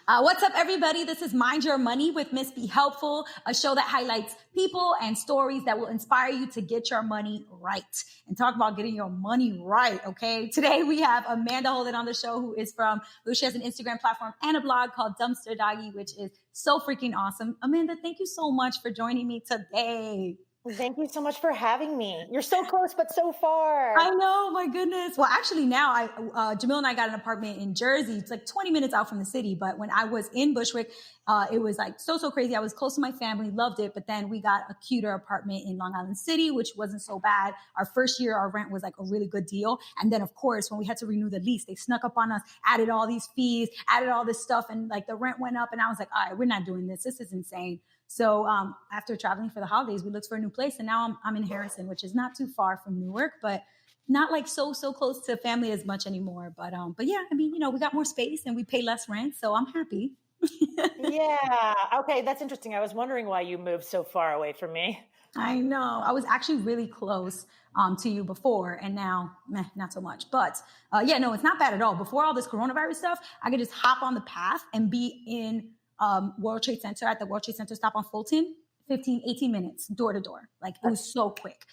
What's up, everybody? This is Mind Your Money with MissBeHelpful, a show that highlights people and stories that will inspire you to get your money right and talk about getting your money right. Okay. Today we have Amanda Holden on the show, who she has an Instagram platform and a blog called Dumpster Doggy, which is so freaking awesome. Amanda, thank you so much for joining me today. Thank you so much for having me. You're so close, but so far. I know, my goodness. Well, actually now Jamil and I got an apartment in Jersey. It's like 20 minutes out from the city. But when I was in Bushwick, it was like so crazy. I was close to my family, loved it. But then we got a cuter apartment in Long Island City, which wasn't so bad. Our first year, our rent was like a really good deal. And then of course, when we had to renew the lease, they snuck up on us, added all these fees, added all this stuff. And like the rent went up and I was like, all right, we're not doing this. This is insane. So after traveling for the holidays, we looked for a new place, and now I'm in Harrison, which is not too far from Newark, but not like so close to family as much anymore. But yeah, I mean, we got more space and we pay less rent, so I'm happy. Yeah. Okay, that's interesting. I was wondering why you moved so far away from me. I know. I was actually really close to you before, and now not so much. But yeah, no, it's not bad at all. Before all this coronavirus stuff, I could just hop on the path and be in World Trade Center at the World Trade Center stop on Fulton, 18 minutes, door to door. Like it was so quick.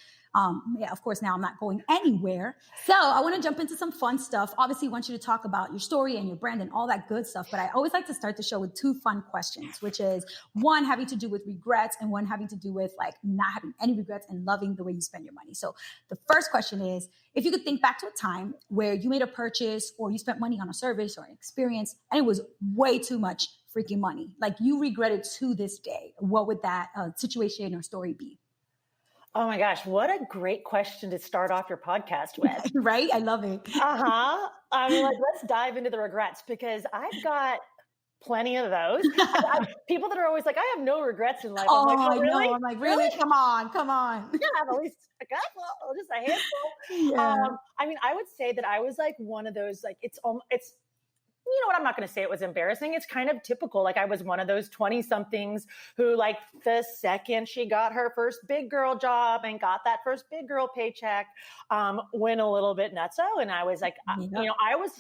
Yeah, of course, now I'm not going anywhere. So I want to jump into some fun stuff. Obviously, I want you to talk about your story and your brand and all that good stuff. But I always like to start the show with two fun questions, which is one having to do with regrets and one having to do with like not having any regrets and loving the way you spend your money. So the first question is, if you could think back to a time where you made a purchase or you spent money on a service or an experience and it was way too much freaking money, like you regret it to this day, what would that situation or story be? Oh my gosh, what a great question to start off your podcast with. Right? I love it. I mean, let's dive into the regrets because I've got plenty of those. People that are always like, I have no regrets in life. Oh, I'm like, oh, really? I'm like, really? Come on. Yeah, I have at least a couple, just a handful. Yeah. I mean, I would say that I was like one of those, like, it's you know what? I'm not going to say it was embarrassing. It's kind of typical. Like I was one of those 20 somethings who like the second she got her first big girl job and got that first big girl paycheck, went a little bit nutso. And I was like, I was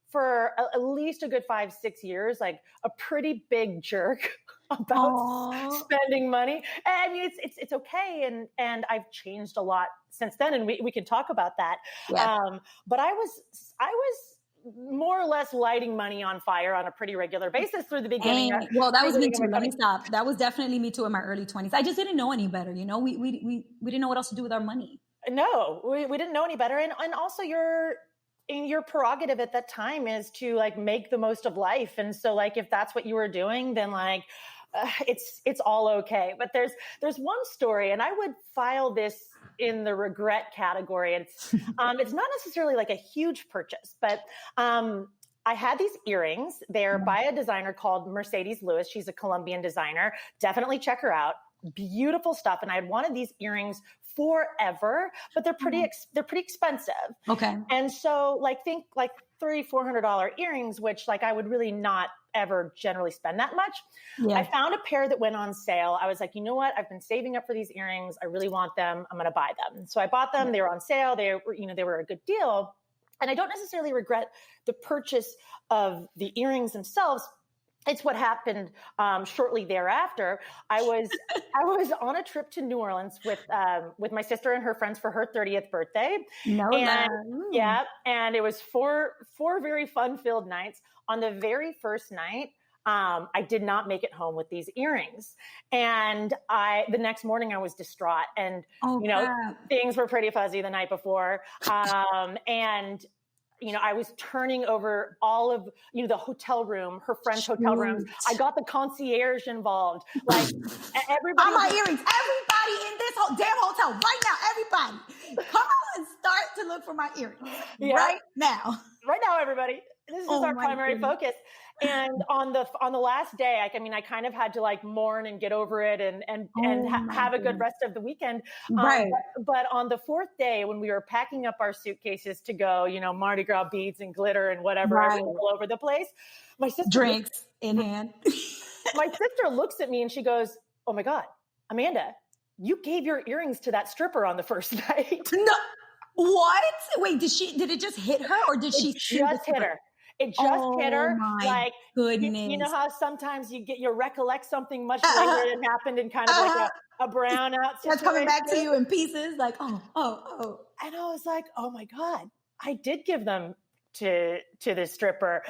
for at least a good 5-6 years, like a pretty big jerk about spending money. And I mean, it's okay. And I've changed a lot since then. And we can talk about that. Yeah. But I was more or less lighting money on fire on a pretty regular basis through the beginning. Well, that was me too. Let me stop. That was definitely me too in my early 20s. I just didn't know any better. We didn't know what else to do with our money. No, we didn't know any better. And also your prerogative at that time is to like make the most of life. And so like, if that's what you were doing, then like, it's all okay. But there's one story, and I would file this in the regret category. It's not necessarily like a huge purchase, but I had these earrings. They're by a designer called Mercedes Lewis. She's a Colombian designer. Definitely check her out. Beautiful stuff. And I had wanted these earrings forever, but they're pretty expensive. Okay. And so think like $300-$400 earrings, which like I would really not ever generally spend that much. Yeah. I found a pair that went on sale. I was like, you know what? I've been saving up for these earrings. I really want them. I'm going to buy them. So I bought them. They were on sale. They were a good deal. And I don't necessarily regret the purchase of the earrings themselves. It's what happened shortly thereafter. I was on a trip to New Orleans with my sister and her friends for her 30th birthday. And it was four very fun-filled nights. On the very first night, I did not make it home with these earrings, and the next morning I was distraught, and things were pretty fuzzy the night before, and. I was turning over all of, the hotel room, her friend's hotel rooms. I got the concierge involved. Like everybody. My earrings. Everybody in this damn hotel right now. Everybody, come on and start to look for my earrings right now. Right now, everybody. This is our primary focus. And on the last day, I kind of had to like mourn and get over it and have a good rest of the weekend. Right. But on the fourth day, when we were packing up our suitcases to go, Mardi Gras beads and glitter and whatever all over the place, my sister drinks in hand. My sister looks at me and she goes, "Oh my God, Amanda, you gave your earrings to that stripper on the first night." No. What? Wait, did it just hit her or did she just hit her? It just hit Oh her. my Like, you know goodness. how sometimes you recollect something much later Uh-huh. that happened in kind of like Uh-huh. a brownout That's coming back to situation. you in pieces. Like, oh. And I was like, oh my God, I did give them to the stripper.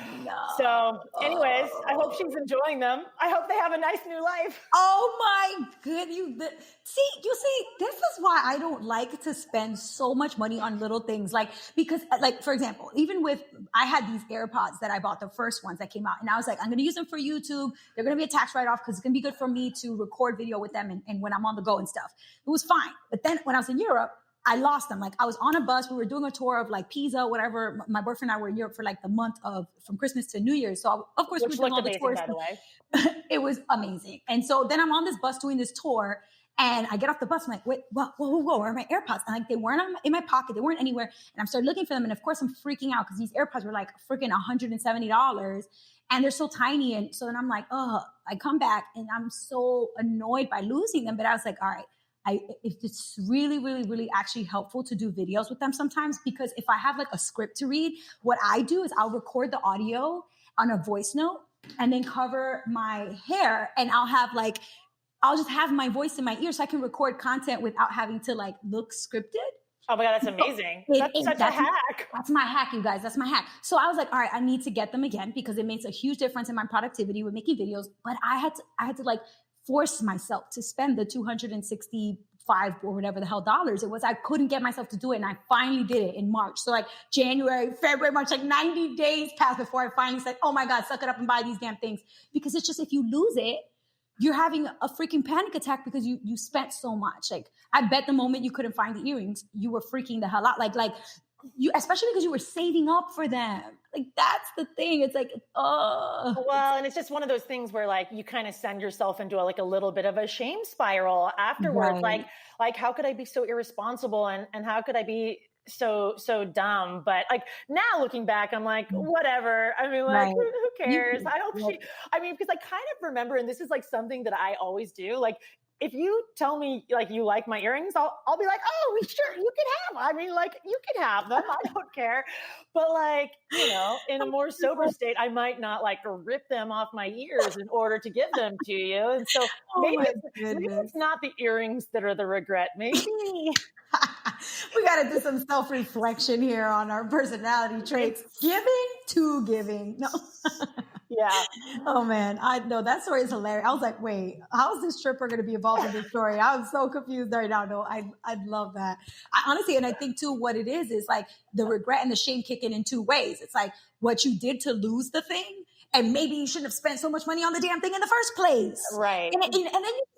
So anyways, I hope No. she's enjoying them. I hope they have a nice new life. Oh my good, see, this is why I don't like to spend so much money on little things. Like, because like, for example, even with, I had these AirPods that I bought, the first ones that came out, and I was like, I'm going to use them for YouTube. They're going to be a tax write-off because it's going to be good for me to record video with them and when I'm on the go and stuff. It was fine. But then when I was in Europe, I lost them. Like, I was on a bus. We were doing a tour of like Pisa, whatever. My boyfriend and I were in Europe for like the month from Christmas to New Year's. So of course Which we're doing looked all the amazing, tours. by the way. It was amazing. And so then I'm on this bus doing this tour, and I get off the bus. I'm like, wait, whoa, where are my AirPods? And like, they weren't in my pocket. They weren't anywhere. And I'm started looking for them. And of course I'm freaking out because these AirPods were like freaking $170 and they're so tiny. And so then I'm like, oh, I come back and I'm so annoyed by losing them. But I was like, all right, if it's really, really, really actually helpful to do videos with them sometimes, because if I have like a script to read, what I do is I'll record the audio on a voice note and then cover my hair, and I'll just have my voice in my ear so I can record content without having to like look scripted. Oh my God, that's amazing. That's such a hack. That's my hack, you guys. That's my hack. So I was like, all right, I need to get them again because it makes a huge difference in my productivity with making videos. But I had to like force myself to spend the $265 or whatever the hell dollars it was. I couldn't get myself to do it. And I finally did it in March. So like January, February, March, like 90 days passed before I finally said, oh my God, suck it up and buy these damn things. Because it's just, if you lose it, you're having a freaking panic attack because you spent so much. Like, I bet the moment you couldn't find the earrings, you were freaking the hell out. Like you, especially because you were saving up for them. Like, that's the thing. It's like, oh. Well, and it's just one of those things where like you kind of send yourself into a little bit of a shame spiral afterwards. Right. Like how could I be so irresponsible and how could I be so dumb? But like now looking back, I'm like, whatever. I mean, like, Right. who cares? I hope because I kind of remember, and this is like something that I always do. Like, if you tell me like you like my earrings, I'll be like, oh, sure, you can have. I mean, like, you can have them. I don't care. But like, in a more sober state, I might not like rip them off my ears in order to give them to you. And so maybe it's not the earrings that are the regret. Maybe we got to do some self-reflection here on our personality traits. Giving. No. Yeah. Oh man, I know that story is hilarious. I was like, wait, how is this stripper going to be involved in this story? I'm so confused right now. No, I love that. Honestly, and I think too, what it is like the regret and the shame kicking in two ways. It's like what you did to lose the thing, and maybe you shouldn't have spent so much money on the damn thing in the first place. Right. And then you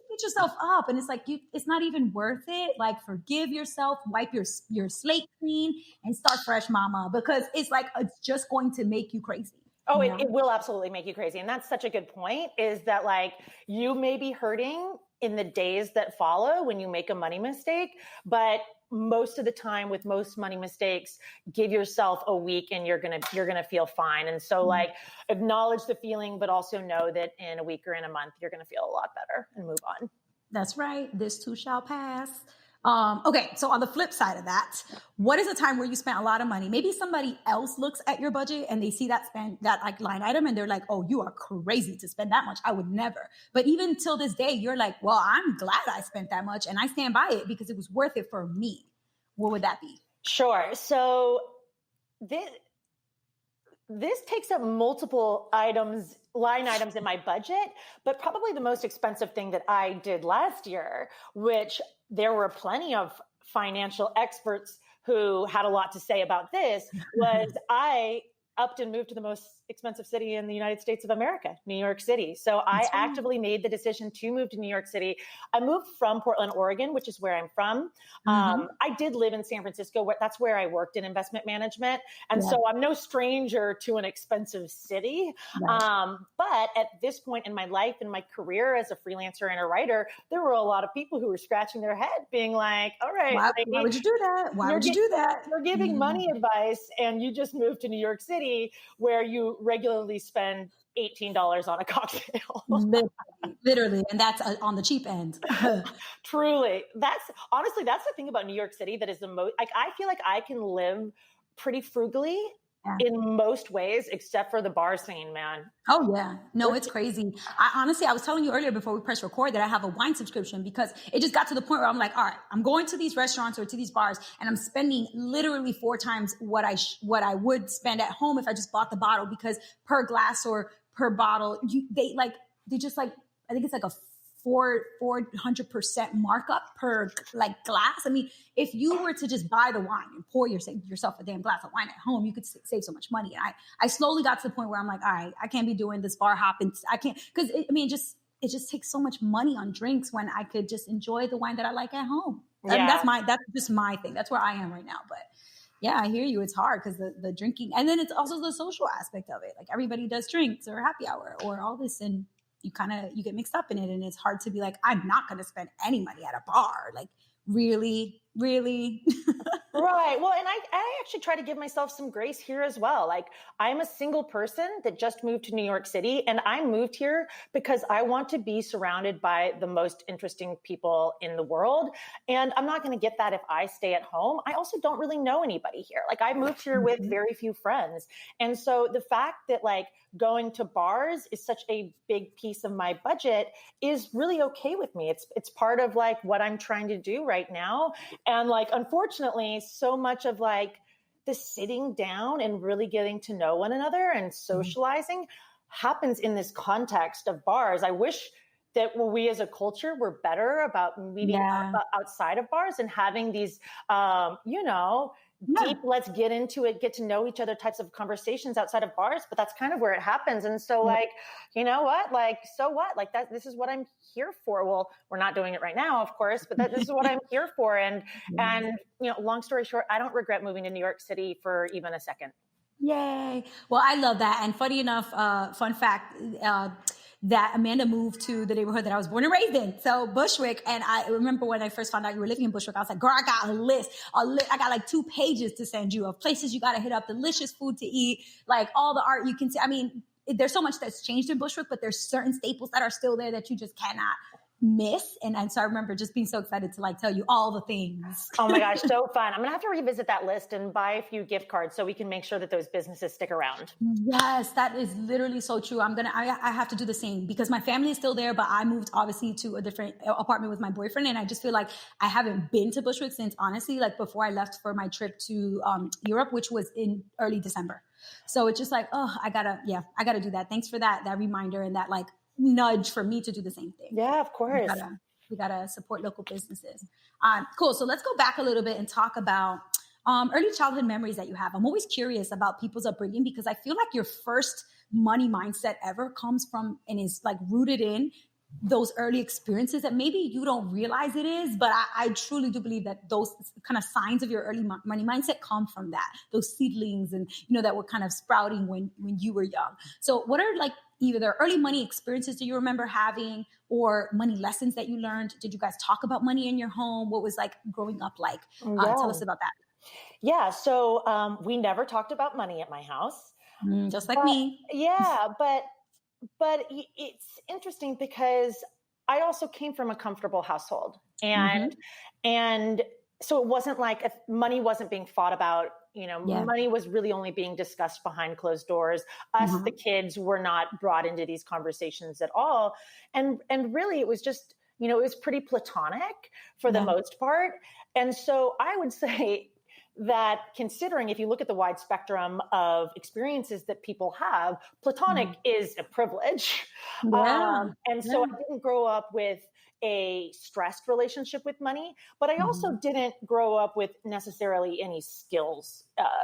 beat yourself up, and it's like it's not even worth it. Like, forgive yourself, wipe your slate clean, and start fresh, mama, because it's like it's just going to make you crazy. Oh, it will absolutely make you crazy. And that's such a good point, is that like you may be hurting in the days that follow when you make a money mistake, but most of the time with most money mistakes, give yourself a week and you're going to feel fine. And so like acknowledge the feeling, but also know that in a week or in a month, you're going to feel a lot better and move on. That's right. This too shall pass. Okay, so on the flip side of that, what is a time where you spent a lot of money? Maybe somebody else looks at your budget and they see that like line item and they're like, oh, you are crazy to spend that much. I would never. But even till this day, you're like, well, I'm glad I spent that much and I stand by it because it was worth it for me. What would that be? Sure. So this takes up multiple line items in my budget, but probably the most expensive thing that I did last year, which there were plenty of financial experts who had a lot to say about this, was I upped and moved to the most expensive city in the United States of America, New York City. So I actively made the decision to move to New York City. I moved from Portland, Oregon, which is where I'm from. I did live in San Francisco. That's where I worked in investment management. And so I'm no stranger to an expensive city. Right. But at this point in my life and my career as a freelancer and a writer, there were a lot of people who were scratching their head being like, all right, why would you do that? Why would you do that? You're giving money advice and you just moved to New York City where you regularly spend $18 on a cocktail. Literally. And that's on the cheap end. Truly. That's the thing about New York City that is the most, like, I feel like I can live pretty frugally Yeah. in most ways, except for the bar scene, man. Oh yeah. No, it's crazy. I was telling you earlier before we press record that I have a wine subscription because it just got to the point where I'm like, all right, I'm going to these restaurants or to these bars and I'm spending literally 4 times what I would spend at home if I just bought the bottle, because per glass or per bottle, they just like, I think it's like a 400% markup per like glass. I mean, if you were to just buy the wine and pour yourself a damn glass of wine at home, you could save so much money. And I slowly got to the point where I'm like, all right, I can't be doing this bar hopping. I can't, because it just takes so much money on drinks when I could just enjoy the wine that I like at home. Yeah. I mean, that's just my thing. That's where I am right now. But yeah, I hear you. It's hard because the drinking, and then it's also the social aspect of it. Like everybody does drinks or happy hour or all this, and you get mixed up in it, and it's hard to be like, I'm not going to spend any money at a bar. Like, really? Right. Well, and I actually try to give myself some grace here as well. Like, I'm a single person that just moved to New York City, and I moved here because I want to be surrounded by the most interesting people in the world. And I'm not going to get that if I stay at home. I also don't really know anybody here. Like, I moved here with very few friends. And so the fact that like going to bars is such a big piece of my budget is really okay with me. It's part of like what I'm trying to do right now. And like, unfortunately, so much of like the sitting down and really getting to know one another and socializing happens in this context of bars. I wish that we as a culture were better about meeting outside of bars and having these, deep, let's get into it, get to know each other types of conversations outside of bars, but that's kind of where it happens. And so like, you know what, like, so what, like that, this is what I'm here for. Well, we're not doing it right now, of course, but this is what I'm here for. And, long story short, I don't regret moving to New York City for even a second. Yay. Well, I love that. And funny enough, fun fact, that Amanda moved to the neighborhood that I was born and raised in. So Bushwick. And I remember when I first found out you were living in Bushwick, I was like, girl, I got a list. I got like 2 pages to send you of places you got to hit up, delicious food to eat, like all the art you can see. I mean, there's so much that's changed in Bushwick, but there's certain staples that are still there that you just cannot miss. And so I remember just being so excited to like tell you all the things. Oh my gosh, so fun. I'm gonna have to revisit that list and buy a few gift cards so we can make sure that those businesses stick around. Yes, that is literally so true. I have to do the same because my family is still there, but I moved obviously to a different apartment with my boyfriend. And I just feel like I haven't been to Bushwick since honestly, like before I left for my trip to Europe, which was in early December. So it's just like, I gotta do that. Thanks for that reminder and that like nudge for me to do the same thing. Yeah, of course. We gotta support local businesses. Cool. So let's go back a little bit and talk about early childhood memories that you have. I'm always curious about people's upbringing because I feel like your first money mindset ever comes from and is like rooted in those early experiences that maybe you don't realize it is, but I truly do believe that those kind of signs of your early money mindset come from that, those seedlings and, that were kind of sprouting when you were young. So what are like either the early money experiences do you remember having or money lessons that you learned? Did you guys talk about money in your home? What was like growing up like? Tell us about that. Yeah. So we never talked about money at my house. Just like me. Yeah. But it's interesting because I also came from a comfortable household and so it wasn't like money wasn't being fought about, money was really only being discussed behind closed doors. Us, the kids, were not brought into these conversations at all. And really it was just, it was pretty platonic for the most part. And so I would say that considering if you look at the wide spectrum of experiences that people have, platonic is a privilege. And so I didn't grow up with a stressed relationship with money, but I also didn't grow up with necessarily any skills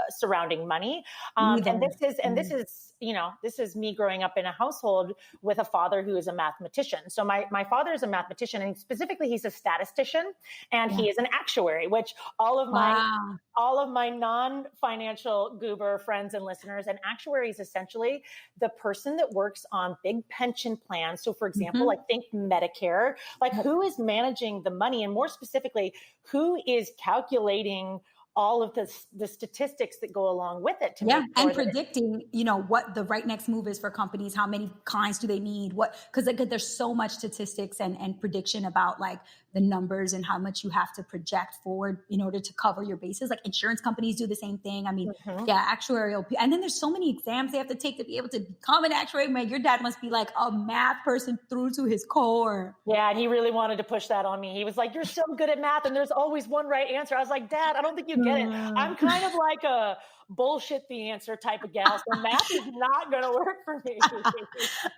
surrounding money. And this is me growing up in a household with a father who is a mathematician. So my father is a mathematician, and specifically he's a statistician and he is an actuary, which all of my non-financial goober friends and listeners, an actuary is essentially the person that works on big pension plans. So for example, like think Medicare, like who is managing the money, and more specifically, who is calculating all of the statistics that go along with it to Yeah. make sure And predicting, what the right next move is for companies, how many clients do they need, because there's so much statistics and prediction about like the numbers and how much you have to project forward in order to cover your bases. Like insurance companies do the same thing. I mean, actuarial. And then there's so many exams they have to take to be able to become an actuary. Man, your dad must be like a math person through to his core. Yeah. And he really wanted to push that on me. He was like, you're so good at math and there's always one right answer. I was like, Dad, I don't think you get it. I'm kind of like a bullshit the answer type of gal. So math is not going to work for me.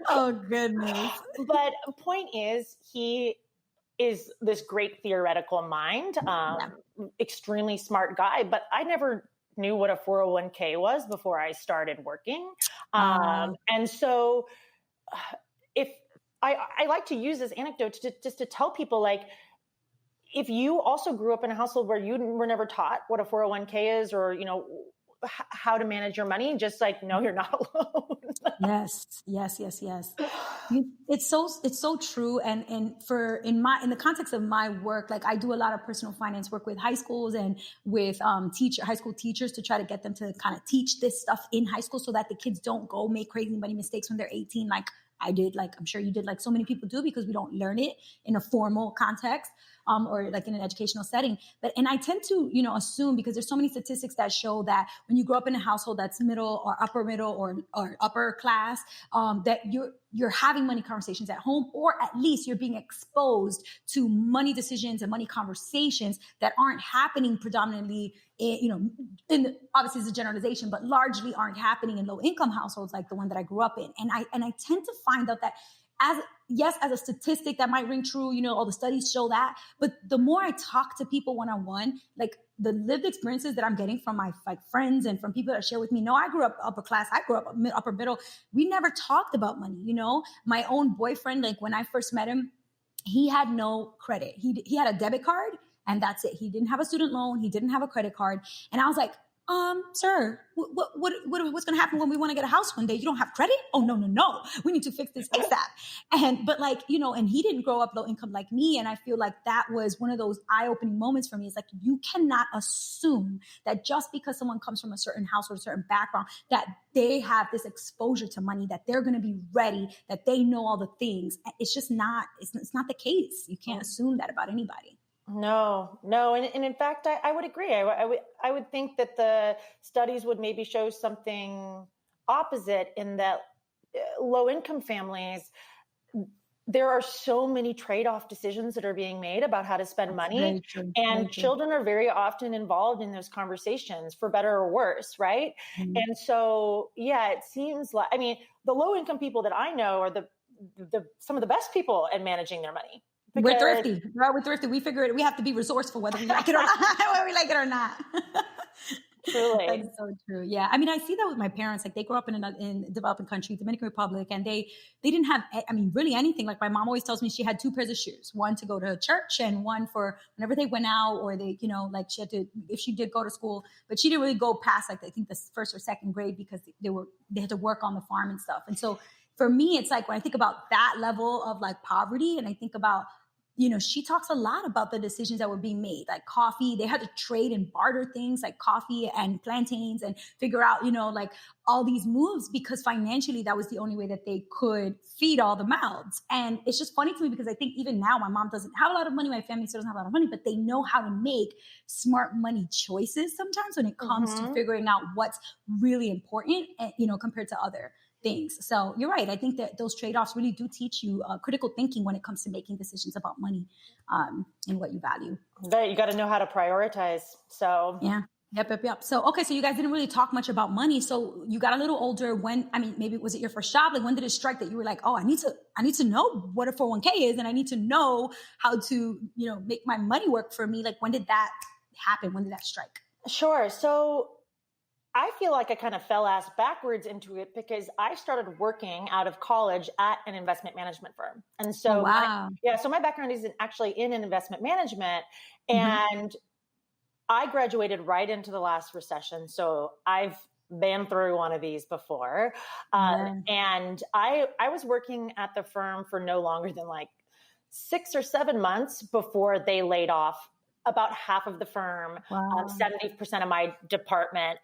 Oh, goodness. But point is, he is this great theoretical mind, extremely smart guy, but I never knew what a 401k was before I started working. And so if I like to use this anecdote just to tell people, like, if you also grew up in a household where you were never taught what a 401k is, or, how to manage your money, just like, no, you're not alone. Yes. It's so true. And in the context of my work, like I do a lot of personal finance work with high schools and with high school teachers to try to get them to kind of teach this stuff in high school so that the kids don't go make crazy money mistakes when they're 18. Like I did, like I'm sure you did, like so many people do, because we don't learn it in a formal context. Or like in an educational setting. And I tend to, assume, because there's so many statistics that show that when you grow up in a household that's middle or upper middle or upper class, that you're having money conversations at home, or at least you're being exposed to money decisions and money conversations that aren't happening predominantly obviously it's a generalization, but largely aren't happening in low income households like the one that I grew up in. And I tend to find out that as a statistic that might ring true, all the studies show that. But the more I talk to people one-on-one, like the lived experiences that I'm getting from my friends and from people that share with me. No, I grew up upper class. I grew up upper middle. We never talked about money. My own boyfriend, like when I first met him, he had no credit. He had a debit card and that's it. He didn't have a student loan. He didn't have a credit card. And I was like, sir, what's going to happen when we want to get a house one day? You don't have credit? Oh, no. We need to fix this ASAP. But and he didn't grow up low income like me. And I feel like that was one of those eye-opening moments for me. It's like, you cannot assume that just because someone comes from a certain house or a certain background, that they have this exposure to money, that they're going to be ready, that they know all the things. It's just not, it's not the case. You can't assume that about anybody. No. And in fact, I would agree. I would think that the studies would maybe show something opposite, in that low income families, there are so many trade-off decisions that are being made about how to spend money. And children are very often involved in those conversations, for better or worse, right? Mm-hmm. And so, it seems like, the low income people that I know are the some of the best people at managing their money. We're thrifty. We're thrifty. We figure we have to be resourceful, whether we like it or not. Whether we like it or not. Truly. That's so true. Yeah. I see that with my parents. Like they grew up in a developing country, Dominican Republic, and they didn't have, really anything. Like my mom always tells me she had two pairs of shoes, one to go to church and one for whenever they went out, or they, like she had to, if she did go to school, but she didn't really go past I think the first or second grade, because they had to work on the farm and stuff. And so for me, it's like when I think about that level of like poverty, and I think about, she talks a lot about the decisions that were being made, like coffee. They had to trade and barter things like coffee and plantains and figure out, like all these moves, because financially that was the only way that they could feed all the mouths. And it's just funny to me, because I think even now my mom doesn't have a lot of money. My family still doesn't have a lot of money, but they know how to make smart money choices sometimes when it comes to figuring out what's really important, compared to other things. So you're right. I think that those trade-offs really do teach you critical thinking when it comes to making decisions about money and what you value. Right. You got to know how to prioritize. So yeah. Yep. So, okay. So you guys didn't really talk much about money. So you got a little older when, maybe was it your first job? Like when did it strike that you were like, oh, I need to know what a 401k is, and I need to know how to, make my money work for me. Like when did that happen? When did that strike? Sure. So I feel like I kind of fell ass backwards into it, because I started working out of college at an investment management firm. And so, so my background is actually in investment management, and I graduated right into the last recession. So I've been through one of these before. And I was working at the firm for no longer than like 6 or 7 months before they laid off about half of the firm, Wow. 70% of my department,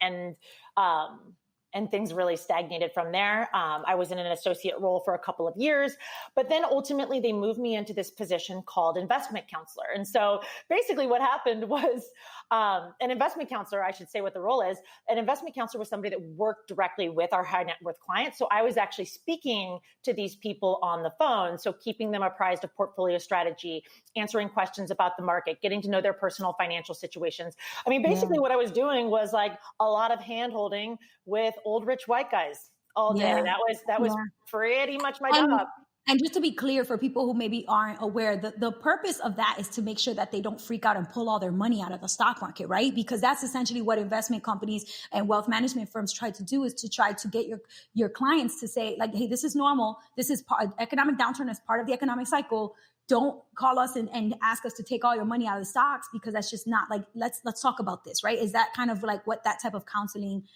and things really stagnated from there. I was in an associate role for a couple of years, but then ultimately they moved me into this position called investment counselor. And so basically what happened was an investment counselor, I should say what the role is. An investment counselor was somebody that worked directly with our high net worth clients. So I was actually speaking to these people on the phone. So keeping them apprised of portfolio strategy, answering questions about the market, getting to know their personal financial situations. I mean, basically what I was doing was like a lot of hand holding with old rich white guys all day. Yeah. That was Yeah. pretty much my And job. and just to be clear for people who maybe aren't aware, the purpose of that is to make sure that they don't freak out and pull all their money out of the stock market, right? Because that's essentially what investment companies and wealth management firms try to do, is to try to get your clients to say like, hey, this is normal. This is economic downturn is part of the economic cycle. Don't call us and ask us to take all your money out of the stocks, because that's just not like, let's talk about this, right? Is that kind of like what that type of counseling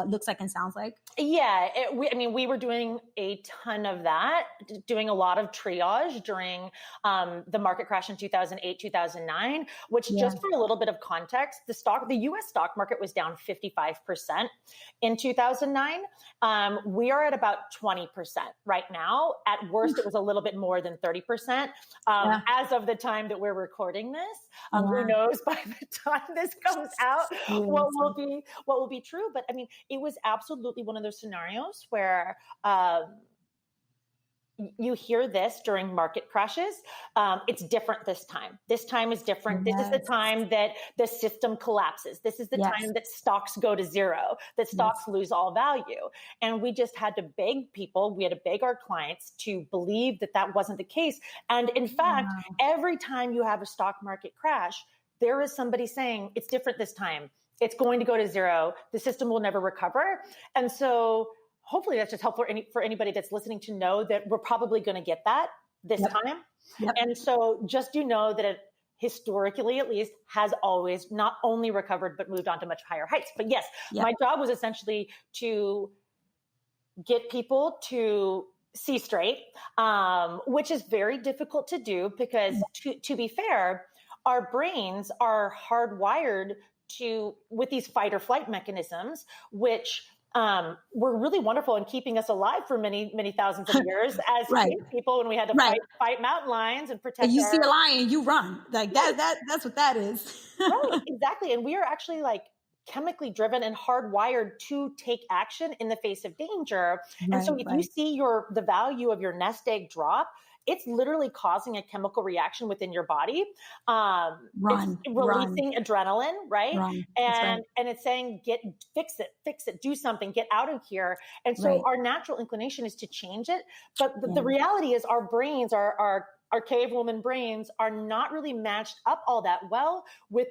looks like and sounds like? Yeah, we were doing a ton of that, doing a lot of triage during the market crash in 2008, 2009, which just for a little bit of context, the US stock market was down 55% in 2009. We are at about 20% right now. At worst, it was a little bit more than 30% as of the time that we're recording this. Who knows by the time this comes out what will be true? But I mean, it was absolutely one of those scenarios where you hear this during market crashes. It's different this time. This time is different. This is the time that the system collapses. This is the time that stocks go to zero, that stocks lose all value. And we just had to beg people, we had to beg our clients to believe that that wasn't the case. And in fact, every time you have a stock market crash, there is somebody saying it's different this time. It's going to go to zero. The system will never recover. And so hopefully that's just helpful for anybody that's listening to know that we're probably going to get that this time. And so just know that it historically, at least, has always not only recovered, but moved on to much higher heights. But yes, my job was essentially to get people to see straight, which is very difficult to do because to be fair, our brains are hardwired with these fight or flight mechanisms, which were really wonderful in keeping us alive for many, many thousands of years as people when we had to fight mountain lions and protect. And you see a lion, you run. Like that's what that is. Right, exactly. And we are actually like chemically driven and hardwired to take action in the face of danger. And so if you see the value of your nest egg drop, it's literally causing a chemical reaction within your body. It's releasing adrenaline, right? And it's saying, fix it, do something, get out of here. And so our natural inclination is to change it. But the reality is our brains, our cavewoman brains are not really matched up all that well with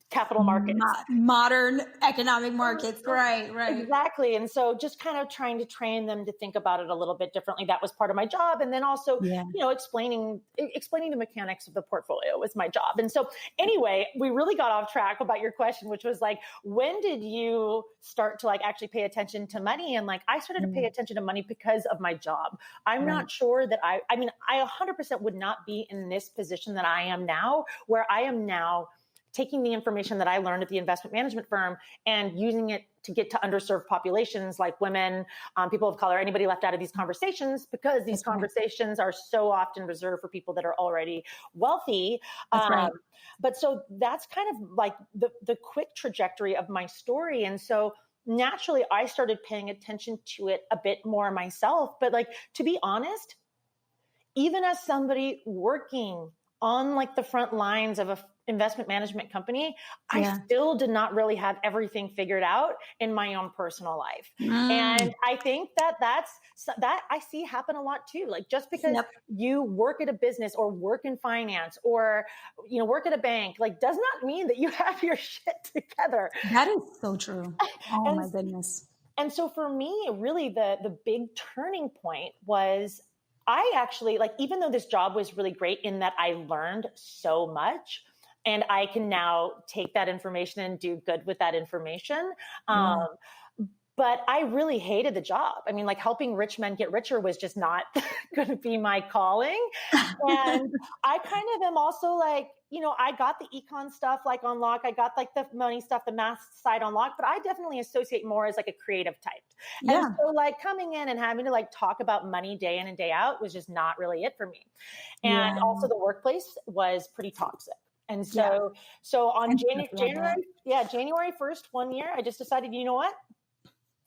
capital markets. Modern economic markets. Right. Exactly. And so just kind of trying to train them to think about it a little bit differently. That was part of my job. And then also, explaining the mechanics of the portfolio was my job. And so anyway, we really got off track about your question, which was like, when did you start to like actually pay attention to money? And like, I started to pay attention to money because of my job. I'm not sure that I 100% would not be in this position that I am now, where I am now taking the information that I learned at the investment management firm and using it to get to underserved populations like women, people of color, anybody left out of these conversations, because these conversations are so often reserved for people that are already wealthy. But so that's kind of like the quick trajectory of my story. And so naturally, I started paying attention to it a bit more myself. But like, to be honest, even as somebody working on like the front lines of a investment management company, I still did not really have everything figured out in my own personal life. And I think that I see happen a lot too. Like just because you work at a business or work in finance or, work at a bank, like does not mean that you have your shit together. That is so true. Oh my goodness. And so for me, really the big turning point was I actually, like, even though this job was really great in that I learned so much, and I can now take that information and do good with that information. but I really hated the job. I mean, like helping rich men get richer was just not going to be my calling. And I kind of am also like, I got the econ stuff like on lock. I got like the money stuff, the math side on lock, but I definitely associate more as like a creative type. Yeah. And so like coming in and having to like talk about money day in and day out was just not really it for me. And also the workplace was pretty toxic. And so on January 1st, one year, I just decided, you know what?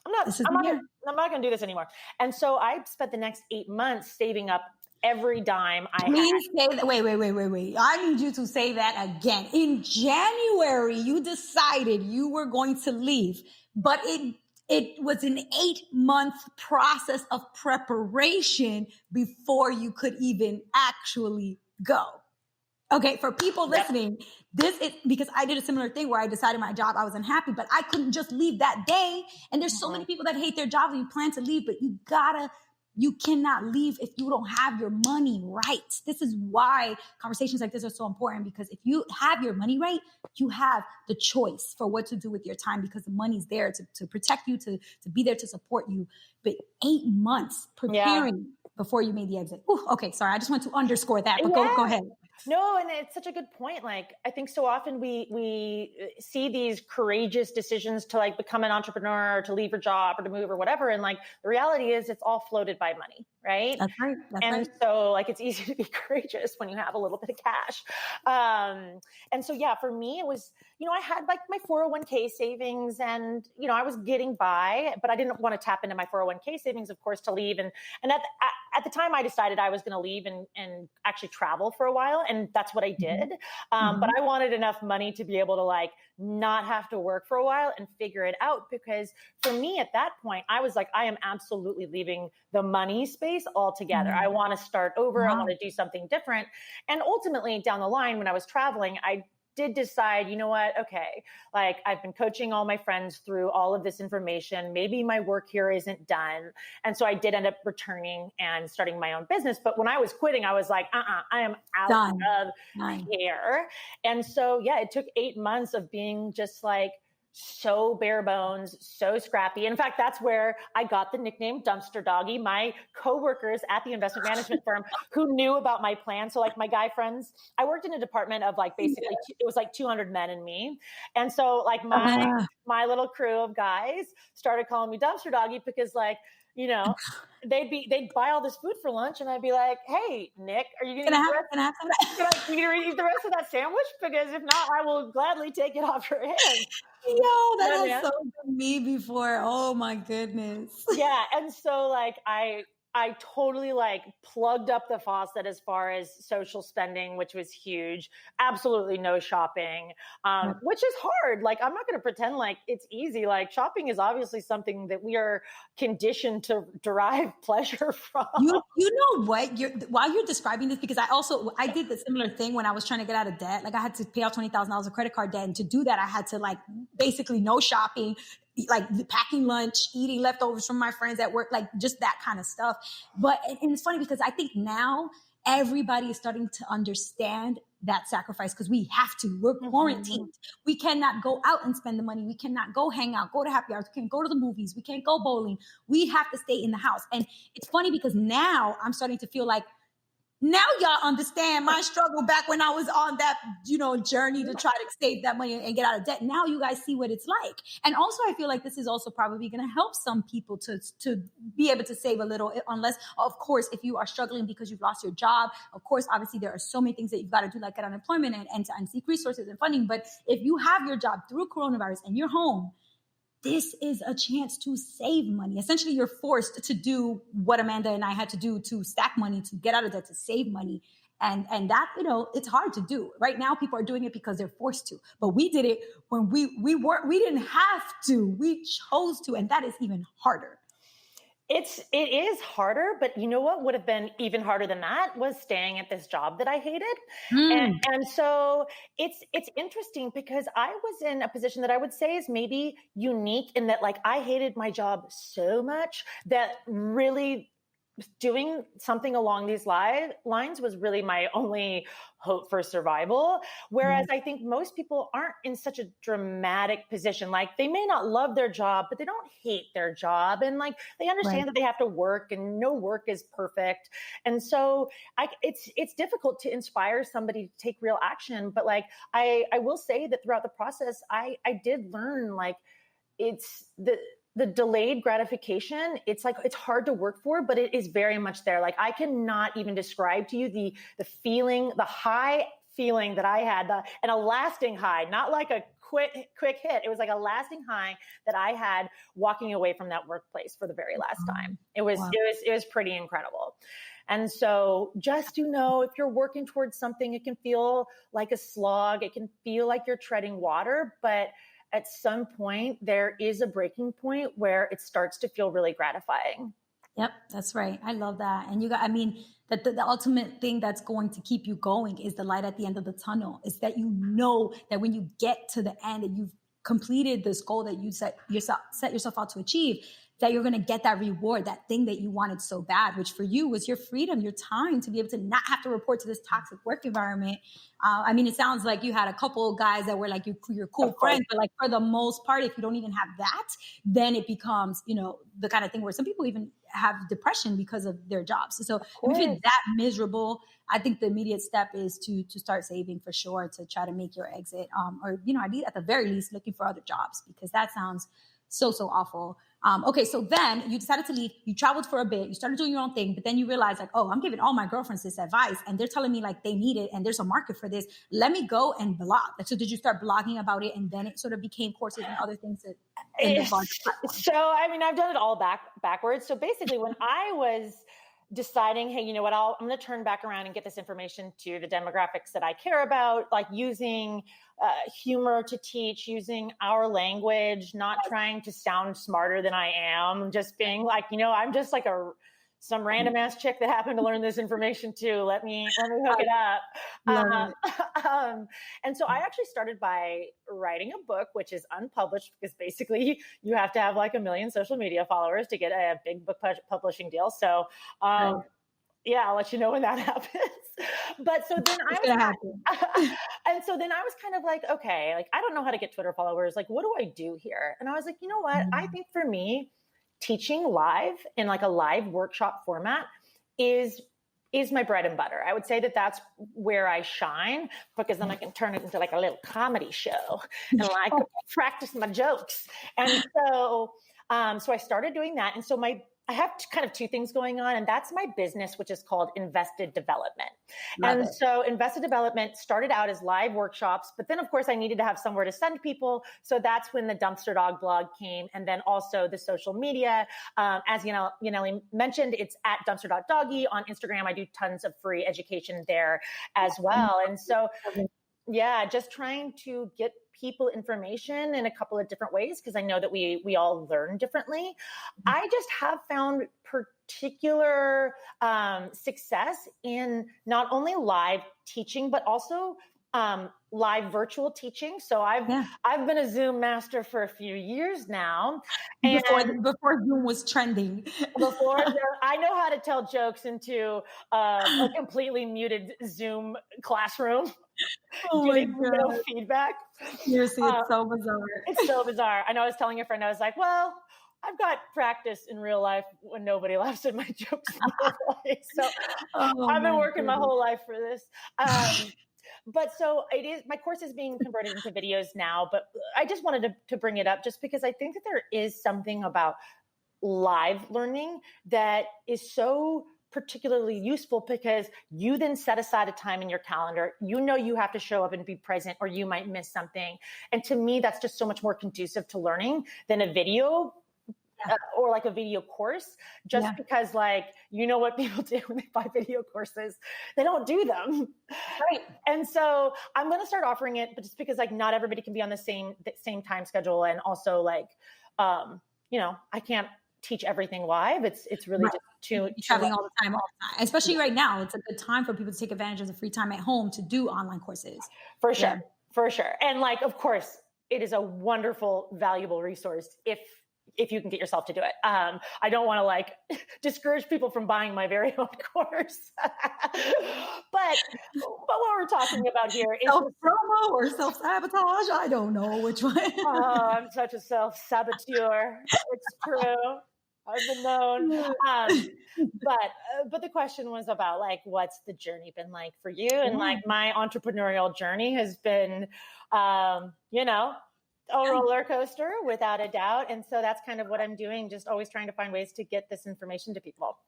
I'm not going to do this anymore. And so I spent the next 8 months saving up every dime I had. Say that. Wait. I need you to say that again. In January, you decided you were going to leave, but it was an 8-month process of preparation before you could even actually go. Okay, for people listening, this is because I did a similar thing where I decided my job, I was unhappy, but I couldn't just leave that day. And there's so many people that hate their jobs and you plan to leave, but you cannot leave if you don't have your money right. This is why conversations like this are so important, because if you have your money right, you have the choice for what to do with your time, because the money's there to protect you, to be there to support you. But 8 months preparing before you made the exit. Ooh, okay, sorry, I just want to underscore that, but go ahead. No, and it's such a good point. Like, I think so often we see these courageous decisions to like become an entrepreneur or to leave your job or to move or whatever. And like, the reality is it's all floated by money, right? That's right. And so like, it's easy to be courageous when you have a little bit of cash. And so, for me, it was, I had like my 401k savings and, I was getting by, but I didn't want to tap into my 401k savings, of course, to leave. And at the time I decided I was going to leave and actually travel for a while. And that's what I did. But I wanted enough money to be able to like not have to work for a while and figure it out. Because for me at that point, I was like, I am absolutely leaving the money space altogether. I want to start over. I want to do something different. And ultimately down the line, when I was traveling, I did decide, you know what? Okay. Like I've been coaching all my friends through all of this information. Maybe my work here isn't done. And so I did end up returning and starting my own business. But when I was quitting, I was like, I am out of here. And so, it took 8 months of being just like, so bare bones, so scrappy. In fact, that's where I got the nickname Dumpster Doggy. My coworkers at the investment management firm who knew about my plan. So like my guy friends, I worked in a department of like basically, it was like 200 men and me. And so like my little crew of guys started calling me Dumpster Doggy because like, they'd buy all this food for lunch and I'd be like, hey, Nick, are you going to eat the rest of that sandwich? Because if not, I will gladly take it off your hands. Yo, that has so been me before. Oh my goodness. Yeah. And so like, I totally like plugged up the faucet as far as social spending, which was huge. Absolutely no shopping, which is hard. Like, I'm not going to pretend like it's easy. Like shopping is obviously something that we are conditioned to derive pleasure from. You know what? While you're describing this, because I did the similar thing when I was trying to get out of debt. Like I had to pay off $20,000 of credit card debt. And to do that, I had to like basically no shopping, like packing lunch, eating leftovers from my friends at work, like just that kind of stuff. But, and it's funny because I think now everybody is starting to understand that sacrifice because we have to. We're quarantined. We cannot go out and spend the money. We cannot go hang out, go to happy hours. We can't go to the movies. We can't go bowling. We have to stay in the house. And it's funny because now I'm starting to feel like, now y'all understand my struggle back when I was on that, journey to try to save that money and get out of debt. Now you guys see what it's like. And also I feel like this is also probably going to help some people to be able to save a little, unless, of course, if you are struggling because you've lost your job, of course, obviously there are so many things that you've got to do, like get unemployment and seek resources and funding. But if you have your job through coronavirus and you're home, this is a chance to save money. Essentially, you're forced to do what Amanda and I had to do to stack money, to get out of debt, to save money. And that, it's hard to do. Right now, people are doing it because they're forced to. But we did it when we didn't have to. We chose to. And that is even harder. It is harder, but you know what would have been even harder than that was staying at this job that I hated. And so it's interesting because I was in a position that I would say is maybe unique in that like I hated my job so much that really doing something along these lines was really my only hope for survival. Whereas I think most people aren't in such a dramatic position. Like they may not love their job, but they don't hate their job. And like, they understand that they have to work and no work is perfect. And so it's difficult to inspire somebody to take real action. But like, I will say that throughout the process, I did learn like it's the delayed gratification. It's like, it's hard to work for, but it is very much there. Like I cannot even describe to you the feeling, the high feeling that I had, and a lasting high, not like a quick hit. It was like a lasting high that I had walking away from that workplace for the very last time. It was pretty incredible. And so just, if you're working towards something, it can feel like a slog. It can feel like you're treading water, but at some point there is a breaking point where it starts to feel really gratifying. Yep, that's right. I love that. And that the ultimate thing that's going to keep you going is the light at the end of the tunnel. Is that that when you get to the end and you've completed this goal that you set yourself out to achieve, that you're going to get that reward, that thing that you wanted so bad, which for you was your freedom, your time to be able to not have to report to this toxic work environment. It sounds like you had a couple of guys that were like your cool friends, but like for the most part, if you don't even have that, then it becomes, the kind of thing where some people even have depression because of their jobs. So if you're that miserable, I think the immediate step is to start saving for sure, to try to make your exit, or at the very least looking for other jobs, because that sounds so awful. Okay, so then you decided to leave. You traveled for a bit. You started doing your own thing, but then you realized like, oh, I'm giving all my girlfriends this advice, and they're telling me like they need it, and there's a market for this. Let me go and blog. So did you start blogging about it, and then it sort of became courses and other things that? So I've done it all backwards. So basically, when I was deciding, hey, you know what, I'm going to turn back around and get this information to the demographics that I care about, like using humor to teach, using our language, not trying to sound smarter than I am, just being like, I'm just like some random ass chick that happened to learn this information too. Let me hook it up. And so I actually started by writing a book, which is unpublished because basically you have to have like 1 million social media followers to get a big book publishing deal. So, yeah, I'll let you know when that happens. But so then and so then I was kind of like, okay, like, I don't know how to get Twitter followers. Like, what do I do here? And I was like, you know what? I think for me, teaching live in like a live workshop format is my bread and butter. I would say that that's where I shine, because then I can turn it into like a little comedy show and like practice my jokes. And so, so I started doing that. And so I have kind of two things going on, and that's my business, which is called Invested Development. So Invested Development started out as live workshops, but then of course I needed to have somewhere to send people. So that's when the Dumpster Dog blog came. And then also the social media, as Yaneli mentioned, it's at dumpster.doggy on Instagram. I do tons of free education there as well. And so, yeah, just trying to get people information in a couple of different ways, because I know that we all learn differently. I just have found particular success in not only live teaching, but also live virtual teaching. So I've been a Zoom master for a few years now. And before Zoom was trending. Before I know how to tell jokes into a completely muted Zoom classroom. Oh my God. No feedback. Seriously, it's so bizarre. It's so bizarre. I know I was telling a friend, I was like, well, I've got practice in real life when nobody laughs at my jokes in real life. So I've been working my whole life for this. But so my course is being converted into videos now, but I just wanted to bring it up just because I think that there is something about live learning that is so particularly useful, because you then set aside a time in your calendar. You have to show up and be present, or you might miss something. And to me, that's just so much more conducive to learning than a video or like a video course, because like, what people do when they buy video courses, they don't do them. Right. And so I'm going to start offering it, but just because like not everybody can be on the same time schedule. And also like, I can't teach everything live. It's really just traveling all the time, especially right now. It's a good time for people to take advantage of the free time at home to do online courses. For sure. And like, of course, it is a wonderful, valuable resource if if you can get yourself to do it. I don't want to like discourage people from buying my very own course. but what we're talking about here is self-promo or self-sabotage. I don't know which one. Oh, I'm such a self-saboteur. It's true. I've been known. But the question was about like, what's the journey been like for you? And like my entrepreneurial journey has been, a roller coaster without a doubt. And so that's kind of what I'm doing. Just always trying to find ways to get this information to people.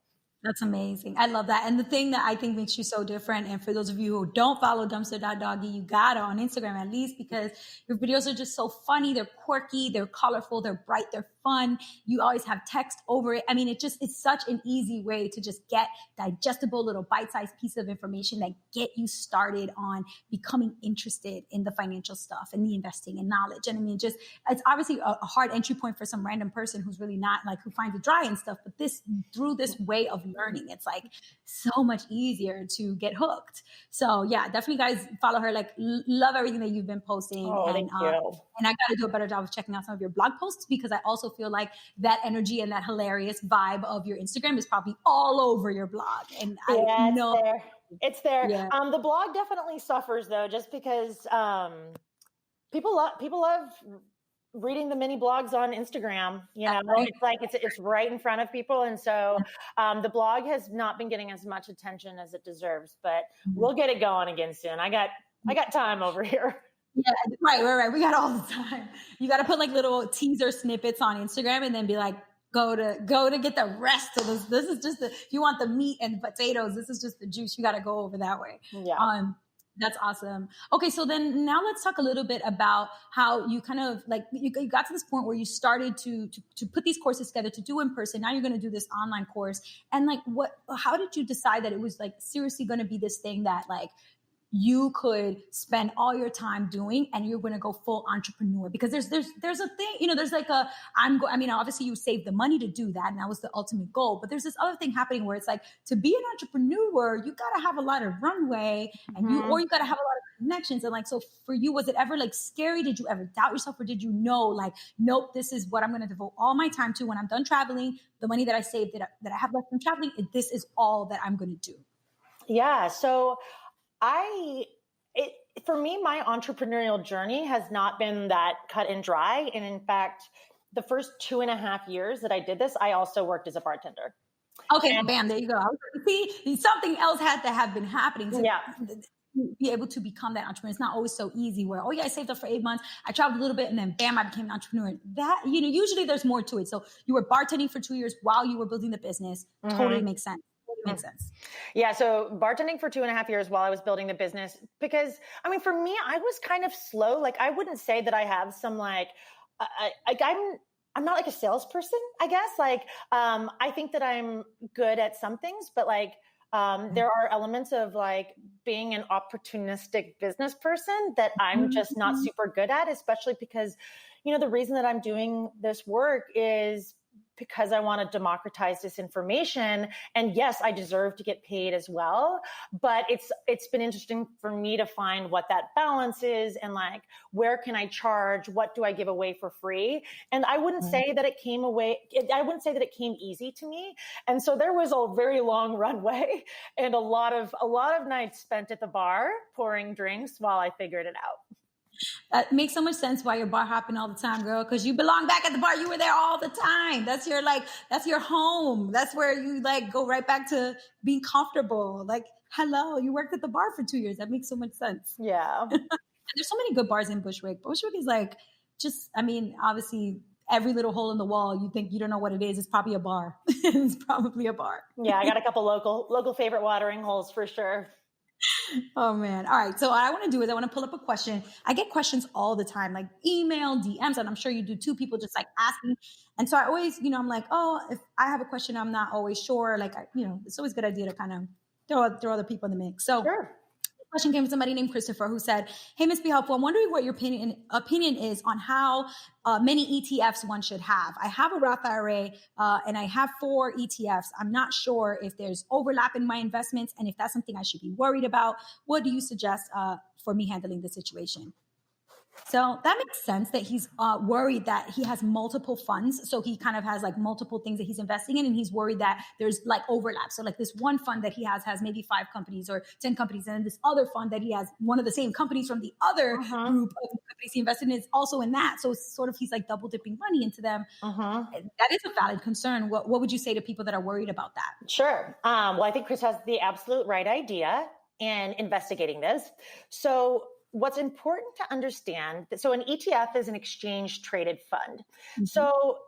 That's amazing. I love that. And the thing that I think makes you so different, and for those of you who don't follow Dumpster.Doggy, you gotta on Instagram at least, because your videos are just so funny. They're quirky, they're colorful, they're bright, they're fun. You always have text over it. I mean, it's such an easy way to just get digestible little bite-sized piece of information that get you started on becoming interested in the financial stuff and the investing and knowledge. And I mean, it's obviously a hard entry point for some random person who's really not like, who finds it dry and stuff, but through this way of learning, it's like so much easier to get hooked. So yeah, definitely guys follow her. Like love everything that you've been posting. Thank you. And I got to do a better job of checking out some of your blog posts, because I also feel like that energy and that hilarious vibe of your Instagram is probably all over your blog. And I know it's there. Yeah. The blog definitely suffers though, just because people love reading the mini blogs on Instagram, right. It's like, it's right in front of people. And so the blog has not been getting as much attention as it deserves, but we'll get it going again soon. I got time over here. Yeah, right. We got all the time. You got to put like little teaser snippets on Instagram and then be like, go to get the rest of this. This is just if you want the meat and potatoes, this is just the juice. You got to go over that way. Yeah. That's awesome. Okay. So then now let's talk a little bit about how you kind of like, you got to this point where you started to put these courses together to do in person. Now you're going to do this online course. And like, how did you decide that it was like seriously going to be this thing that like you could spend all your time doing and you're going to go full entrepreneur? Because there's a thing, there's like obviously you saved the money to do that, and that was the ultimate goal. But there's this other thing happening where it's like, to be an entrepreneur, you got to have a lot of runway and you got to have a lot of connections. And like, so for you, was it ever like scary? Did you ever doubt yourself, or did you know like, nope, this is what I'm going to devote all my time to when I'm done traveling? The money that I saved that I have left from traveling, this is all that I'm going to do. Yeah. So for me, my entrepreneurial journey has not been that cut and dry. And in fact, the first 2.5 years that I did this, I also worked as a bartender. Okay, bam, there you go. See, something else had to have been happening to be able to become that entrepreneur. It's not always so easy where, I saved up for 8 months, I traveled a little bit, and then bam, I became an entrepreneur. That, usually there's more to it. So you were bartending for 2 years while you were building the business. Totally makes sense. Makes sense. Yeah. So bartending for 2.5 years while I was building the business, because I mean, for me, I was kind of slow. Like, I wouldn't say that I have some like, I'm not like a salesperson, I guess. Like, I think that I'm good at some things, but like, there are elements of like being an opportunistic business person that I'm just not super good at, especially because, the reason that I'm doing this work is because I want to democratize this information. And yes, I deserve to get paid as well. But it's been interesting for me to find what that balance is, and like, where can I charge? What do I give away for free? And I wouldn't say that it came easy to me. And so there was a very long runway and a lot of nights spent at the bar pouring drinks while I figured it out. That makes so much sense why you're bar hopping all the time, girl, because you belong back at the bar. You were there all the time. That's your home. That's where you like go right back to being comfortable. Like, hello, you worked at the bar for 2 years. That makes so much sense. Yeah. There's so many good bars in Bushwick. Bushwick is like, obviously every little hole in the wall, you think you don't know what it is. It's probably a bar. It's probably a bar. Yeah. I got a couple local favorite watering holes for sure. Oh man. All right. So what I want to do is I want to pull up a question. I get questions all the time, like email, DMs, and I'm sure you do too. People just like asking. And so I always, I'm like, if I have a question, I'm not always sure. Like, it's always a good idea to kind of throw other people in the mix. So sure. Question came from somebody named Christopher who said, "Hey, MissBeHelpful, I'm wondering what your opinion is on how many ETFs one should have. I have a Roth IRA and I have 4 ETFs. I'm not sure if there's overlap in my investments and if that's something I should be worried about. What do you suggest for me handling the situation?" So that makes sense that he's worried that he has multiple funds. So he kind of has like multiple things that he's investing in, and he's worried that there's like overlap. So like this one fund that he has maybe 5 companies or 10 companies, and then this other fund that he has one of the same companies from the other group of companies he invested in is also in that. So it's sort of he's like double dipping money into them. That is a valid concern. What would you say to people that are worried about that? Sure. Well, I think Chris has the absolute right idea in investigating this. So what's important to understand, so an ETF is an exchange traded fund. So